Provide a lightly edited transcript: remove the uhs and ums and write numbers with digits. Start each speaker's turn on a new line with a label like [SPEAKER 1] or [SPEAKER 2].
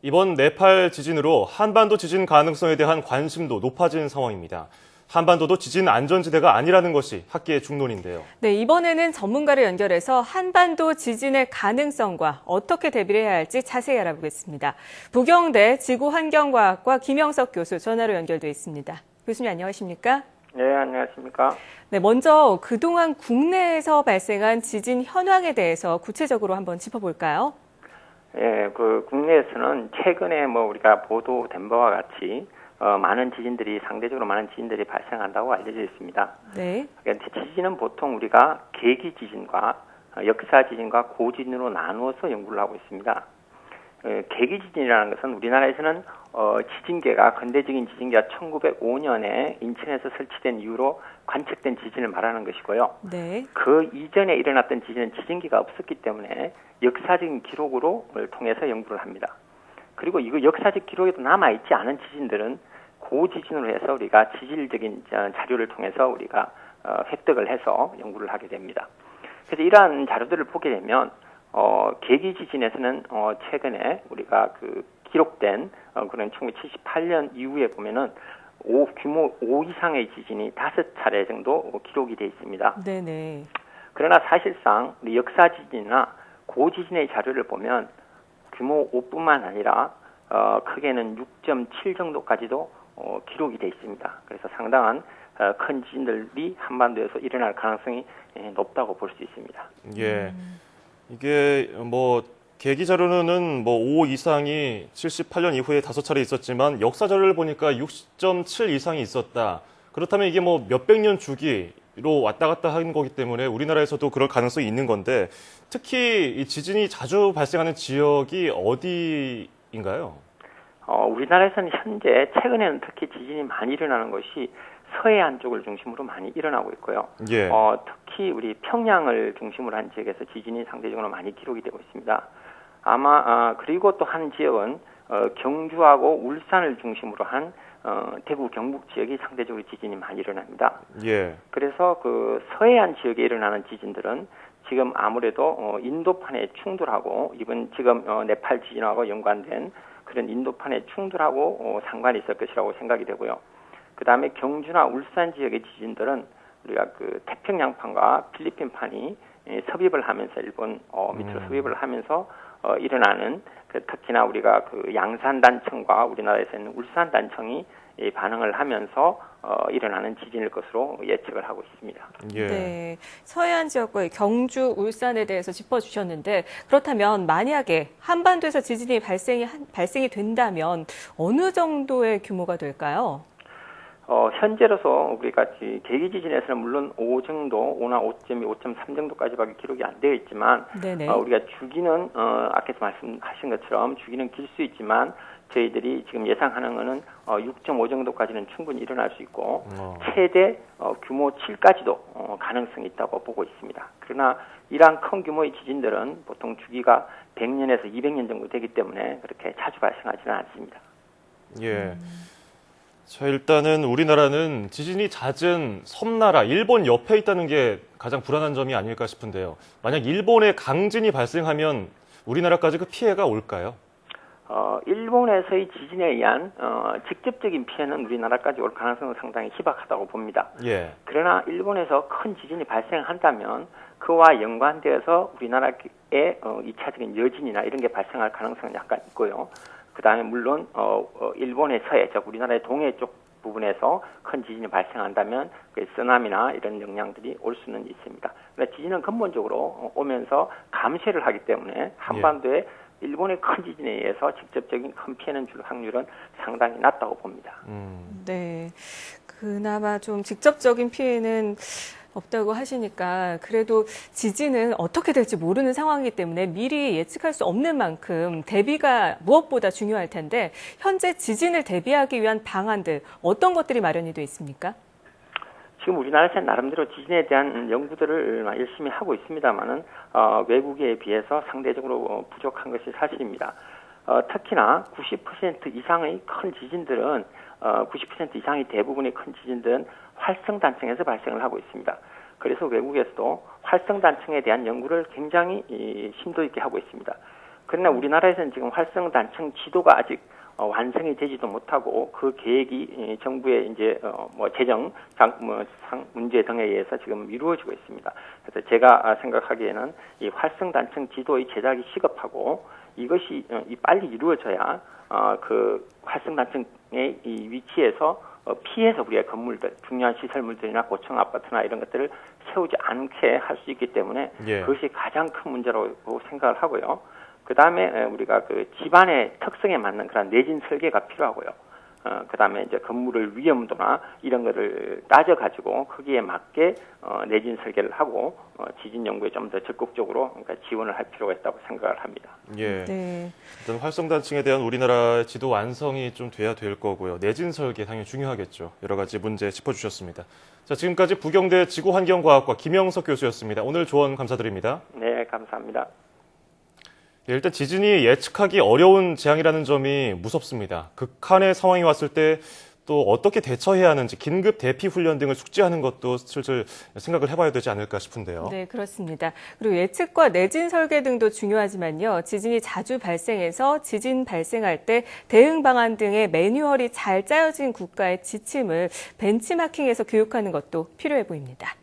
[SPEAKER 1] 이번 네팔 지진으로 한반도 지진 가능성에 대한 관심도 높아진 상황입니다. 한반도도 지진 안전지대가 아니라는 것이 학계의 중론인데요.
[SPEAKER 2] 네, 이번에는 전문가를 연결해서 한반도 지진의 가능성과 어떻게 대비를 해야 할지 자세히 알아보겠습니다. 부경대 지구환경과학과 김영석 교수 전화로 연결돼 있습니다. 교수님 안녕하십니까?
[SPEAKER 3] 네, 안녕하십니까?
[SPEAKER 2] 네, 먼저 그동안 국내에서 발생한 지진 현황에 대해서 구체적으로 한번 짚어볼까요?
[SPEAKER 3] 예, 국내에서는 최근에 우리가 보도된 바와 같이 상대적으로 많은 지진들이 발생한다고 알려져 있습니다.
[SPEAKER 2] 네.
[SPEAKER 3] 그러니까 지진은 보통 우리가 계기 지진과 역사 지진과 고지진으로 나누어서 연구를 하고 있습니다. 계기 지진이라는 것은 우리나라에서는 지진계가 근대적인 지진계가 1905년에 인천에서 설치된 이후로 관측된 지진을 말하는 것이고요.
[SPEAKER 2] 네.
[SPEAKER 3] 그 이전에 일어났던 지진은 지진기가 없었기 때문에 역사적인 기록으로 통해서 연구를 합니다. 그리고 이거 역사적 기록에도 남아있지 않은 지진들은 고지진으로 해서 우리가 지질적인 자료를 통해서 우리가 획득을 해서 연구를 하게 됩니다. 그래서 이러한 자료들을 보게 되면 계기 지진에서는 최근에 우리가 기록된 그런 1978년 이후에 보면은 규모 5 이상의 지진이 5차례 정도 기록이 돼 있습니다.
[SPEAKER 2] 네네.
[SPEAKER 3] 그러나 사실상 우리 역사 지진이나 고지진의 자료를 보면 규모 5뿐만 아니라 크게는 6.7 정도까지도 기록이 돼 있습니다. 그래서 상당한 큰 지진들이 한반도에서 일어날 가능성이 높다고 볼 수 있습니다.
[SPEAKER 1] 예, 이게 계기 자료는 5 이상이 78년 이후에 5차례 있었지만 역사 자료를 보니까 6.7 이상이 있었다. 그렇다면 이게 몇백 년 주기로 왔다 갔다 하는 거기 때문에 우리나라에서도 그럴 가능성이 있는 건데 특히 이 지진이 자주 발생하는 지역이 어디인가요?
[SPEAKER 3] 우리나라에서는 현재 최근에는 특히 지진이 많이 일어나는 것이 서해안 쪽을 중심으로 많이 일어나고 있고요.
[SPEAKER 1] 예.
[SPEAKER 3] 특히 우리 평양을 중심으로 한 지역에서 지진이 상대적으로 많이 기록이 되고 있습니다. 그리고 또 한 지역은 경주하고 울산을 중심으로 한 대구 경북 지역이 상대적으로 지진이 많이 일어납니다.
[SPEAKER 1] 예.
[SPEAKER 3] 그래서 서해안 지역에 일어나는 지진들은 지금 아무래도 인도판의 충돌하고 지금 네팔 지진하고 연관된 그런 인도판의 충돌하고 상관이 있을 것이라고 생각이 되고요. 그 다음에 경주나 울산 지역의 지진들은 우리가 태평양판과 필리핀판이 섭입을 하면서 일본 밑으로 섭입을 하면서 일어나는 특히나 우리가 양산단청과 우리나라에서 있는 울산단청이 반응을 하면서 일어나는 지진일 것으로 예측을 하고 있습니다.
[SPEAKER 2] 예. 네, 서해안 지역과 경주, 울산에 대해서 짚어주셨는데 그렇다면 만약에 한반도에서 지진이 발생이 된다면 어느 정도의 규모가 될까요?
[SPEAKER 3] 현재로서 우리가 계기 지진에서는 물론 5 정도, 5나 5.2, 5.3 정도까지밖에 기록이 안 되어 있지만 우리가 주기는 아까서 말씀하신 것처럼 주기는 길 수 있지만 저희들이 지금 예상하는 것은 6.5 정도까지는 충분히 일어날 수 있고 최대 규모 7까지도 가능성이 있다고 보고 있습니다. 그러나 이러한 큰 규모의 지진들은 보통 주기가 100년에서 200년 정도 되기 때문에 그렇게 자주 발생하지는 않습니다.
[SPEAKER 1] 예. 자, 일단은 우리나라는 지진이 잦은 섬나라, 일본 옆에 있다는 게 가장 불안한 점이 아닐까 싶은데요. 만약 일본에 강진이 발생하면 우리나라까지 그 피해가 올까요?
[SPEAKER 3] 일본에서의 지진에 의한 직접적인 피해는 우리나라까지 올 가능성은 상당히 희박하다고 봅니다.
[SPEAKER 1] 예.
[SPEAKER 3] 그러나 일본에서 큰 지진이 발생한다면 그와 연관되어서 우리나라에 2차적인 여진이나 이런 게 발생할 가능성은 약간 있고요. 그 다음에 물론 일본의 서해, 즉 우리나라의 동해 쪽 부분에서 큰 지진이 발생한다면 쓰나미나 이런 영향들이 올 수는 있습니다. 그러나 지진은 근본적으로 오면서 감쇄를 하기 때문에 한반도에 일본의 큰 지진에 의해서 직접적인 큰 피해는 줄 확률은 상당히 낮다고 봅니다.
[SPEAKER 2] 네, 그나마 좀 직접적인 피해는 없다고 하시니까 그래도 지진은 어떻게 될지 모르는 상황이기 때문에 미리 예측할 수 없는 만큼 대비가 무엇보다 중요할 텐데 현재 지진을 대비하기 위한 방안들 어떤 것들이 마련이 돼 있습니까?
[SPEAKER 3] 지금 우리나라에서 나름대로 지진에 대한 연구들을 열심히 하고 있습니다만은 외국에 비해서 상대적으로 부족한 것이 사실입니다. 특히나 90% 이상의 큰 지진들은 90% 이상의 대부분의 큰 지진들은 활성단층에서 발생을 하고 있습니다. 그래서 외국에서도 활성단층에 대한 연구를 굉장히 심도 있게 하고 있습니다. 그러나 우리나라에서는 지금 활성 단층 지도가 아직 완성이 되지도 못하고 그 계획이 정부의 이제 뭐 재정 문제 등에 의해서 지금 미루어지고 있습니다. 그래서 제가 생각하기에는 이 활성 단층 지도의 제작이 시급하고 이것이 빨리 이루어져야 그 활성 단층의 이 위치에서 피해서 우리가 건물들, 중요한 시설물들이나 고층 아파트나 이런 것들을 세우지 않게 할 수 있기 때문에
[SPEAKER 1] 예.
[SPEAKER 3] 그것이 가장 큰 문제라고 생각을 하고요. 그 다음에 우리가 그 집안의 특성에 맞는 그런 내진 설계가 필요하고요. 그 다음에 이제 건물의 위험도나 이런 거를 따져가지고 거기에 맞게 내진 설계를 하고 지진 연구에 좀 더 적극적으로 그러니까 지원을 할 필요가 있다고 생각을 합니다.
[SPEAKER 1] 예.
[SPEAKER 2] 네.
[SPEAKER 1] 일단 활성단층에 대한 우리나라의 지도 완성이 좀 돼야 될 거고요. 내진 설계 당연히 중요하겠죠. 여러 가지 문제 짚어주셨습니다. 자, 지금까지 부경대 지구환경과학과 김영석 교수였습니다. 오늘 조언 감사드립니다.
[SPEAKER 3] 네, 감사합니다.
[SPEAKER 1] 예, 일단 지진이 예측하기 어려운 재앙이라는 점이 무섭습니다. 극한의 상황이 왔을 때 또 어떻게 대처해야 하는지 긴급 대피 훈련 등을 숙지하는 것도 슬슬 생각을 해봐야 되지 않을까 싶은데요.
[SPEAKER 2] 네, 그렇습니다. 그리고 예측과 내진 설계 등도 중요하지만요. 지진이 자주 발생해서 지진 발생할 때 대응 방안 등의 매뉴얼이 잘 짜여진 국가의 지침을 벤치마킹해서 교육하는 것도 필요해 보입니다.